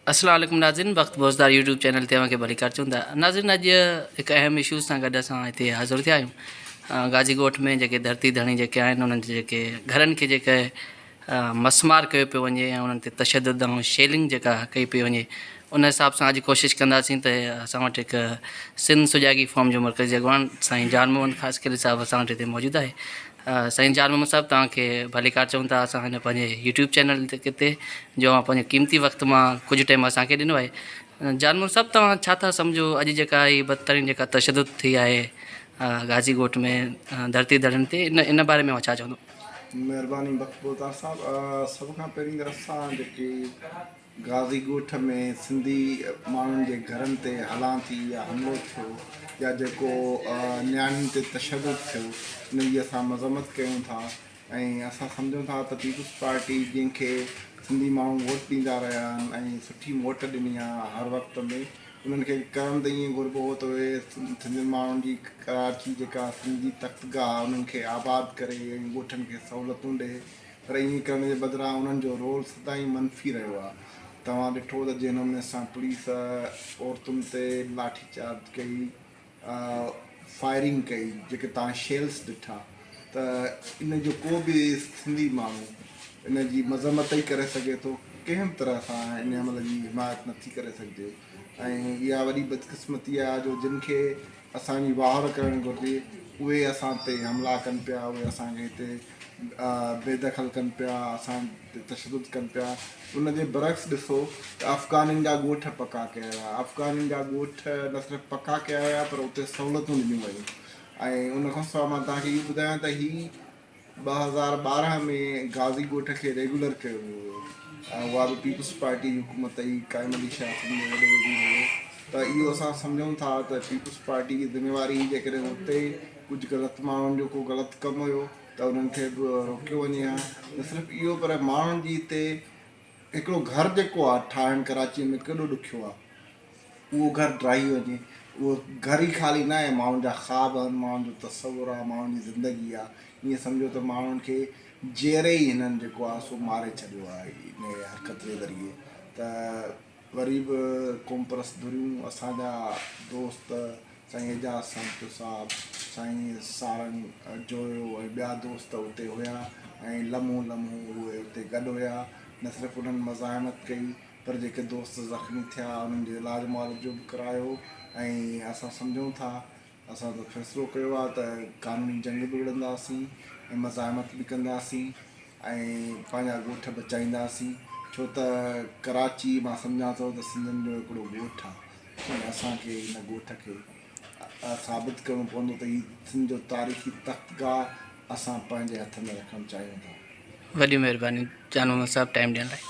अस्सलाम वालेकुम नाज़रीन, वक्त बोज़दार यूट्यूब चैनल ते तव्हांखे भली कार चवंदा। नाज़रीन, अॼु हिकु अहम इशूज़ सां गॾु असां हिते हाज़िर थिया आहियूं। गाज़ी ॻोठ में जेके धरती धणी जेके आहिनि उन्हनि जेके घरनि खे जेके मसमार कयो पियो वञे ऐं उन्हनि ते तशदुद ऐं शेलिंग जेका कई पई वञे, उन हिसाब सां अॼु कोशिशि कंदासीं त असां वटि हिकु सिंध सुजाॻी फॉर्म जो मर्कज़ी अॻवान साईं जान मोहम्मद ख़ासि करे साहिबु असां वटि हिते मौजूदु आहे। साईं जान मोहम्मद साहिबु तव्हांखे भली कार चऊं था असां हिन पंहिंजे यूट्यूब चैनल ते किथे जो पंहिंजे क़ीमती वक़्त मां कुझु टाइम असांखे ॾिनो आहे। जान मोहम्मद साहिबु तव्हां छा था सम्झो अॼु जेका हीअ बदतरीन जेका तशदुद थी आहे गाज़ी ॻोठ में धरती धड़नि ते, इन बारे में छा चवंदो? महिरबानी बख़्तबोता साहिबु, सभ खां पहिरीं त असां जेके गाज़ी ॻोठ में सिंधी माण्हुनि जे घरनि ते हलां थी या हमिलो थियो या जेको न्याणियुनि ते तशदुद थियो उन जी असां मज़मत कयूं था ऐं असां सम्झूं था त पीपुल्स पार्टी जंहिंखे सिंधी माण्हू वोट ॾींदा रहिया आहिनि ऐं सुठी वोट ॾिनी आहे हर वक़्त में, उन्हनि खे करण त ईअं घुरिबो हो त उहे सिंधी माण्हुनि जी कराची जेका सिंधी तख़्तगाह उन्हनि खे आबाद करे ऐं ॻोठनि खे सहूलियतूं ॾिए, पर ईअं करण जे बदिरां उन्हनि जो रोल सदाईं मनफ़ी रहियो आहे। तव्हां ॾिठो त जंहिं नमूने सां पुलिस औरतुनि ते लाठी चार्ज कई, फायरिंग कई, जेके तव्हां शेल्स ॾिठा, त इन जो को बि सिंधी माण्हू इन जी मज़मत ई करे सघे थो, कंहिं बि तरह सां इन अमल जी हिमायत नथी करे सघिजे। ऐं इहा वॾी बदकिस्मती आहे जो जिन खे असांजी वाहर करणु घुरिजे उहे असां ते हमला कनि पिया, उहे असांखे हिते बेदख़ल कनि पिया, असां ते तशदुद कनि पिया। उन जे बरक्स ॾिसो त अफ़गाननि जा ॻोठ पका कया विया, अफ़गाननि जा ॻोठ न सिर्फ़ु पका कया विया पर उते सहूलियतूं ॾिनियूं वयूं। ऐं उन खां सवाइ मां तव्हांखे इहो ॿुधायां त हीअ 2012 में गाज़ी ॻोठ खे रेगुलर कयो वियो हुयो। उहा बि पीपुल्स पार्टी हुकूमत ई क़ाइम अली शाह में वॾो वज़ीर हुयो। त इहो असां सम्झूं था त पीपुल्स पार्टी जी ज़िमेवारी जेकॾहिं हुते कुझु ग़लति माण्हुनि जो को ग़लति कमु हुयो त उन्हनि खे बि रोकियो वञे हा। न सिर्फ़ु इहो पर माण्हुनि जी हिते हिकिड़ो घरु जेको आहे ठाहिणु कराचीअ में केॾो ॾुखियो आहे, उहो घरु ड्राही वञे। उहो घर ई ख़ाली न आहे, माण्हुनि जा ख़्वाब आहिनि, माण्हुनि जो तसवुरु आहे, माण्हुनि जी ज़िंदगी आहे। ईअं सम्झो त माण्हुनि खे जेरे ई हिननि जेको आहे सो मारे छॾियो आहे इन हरकत जे ज़रिए। त वरी बि قومپرست धुरियूं असांजा दोस्त साईं एजाज़ संत साहिबु, साईं सारंग जोयो ऐं ॿिया दोस्त उते हुया ऐं लम्हो उहे उते गॾु हुया। न सिर्फ़ु उन्हनि मज़ाहमत कई पर जेके दोस्त ज़ख़्मी थिया उन्हनि जो इलाजु मुआवज़ो बि करायो। ऐं असां सम्झूं था, असां त फ़ैसिलो कयो आहे त क़ानूनी जंग बि विड़ंदासीं ऐं मज़ाहमत बि कंदासीं ऐं पंहिंजा ॻोठ बचाईंदासीं। छो त कराची मां सम्झां थो त सिंधियुनि जो हिकिड़ो ॻोठ आहे ऐं असांखे हिन ॻोठ खे साबित करिणो पवंदो त हीउ सिंध जो तारीख़ी तख़्तगाह असां पंहिंजे हथ में रखणु चाहियूं था। वॾी महिरबानी जान मोहम्मद साहिबु टाइम ॾियण लाइ।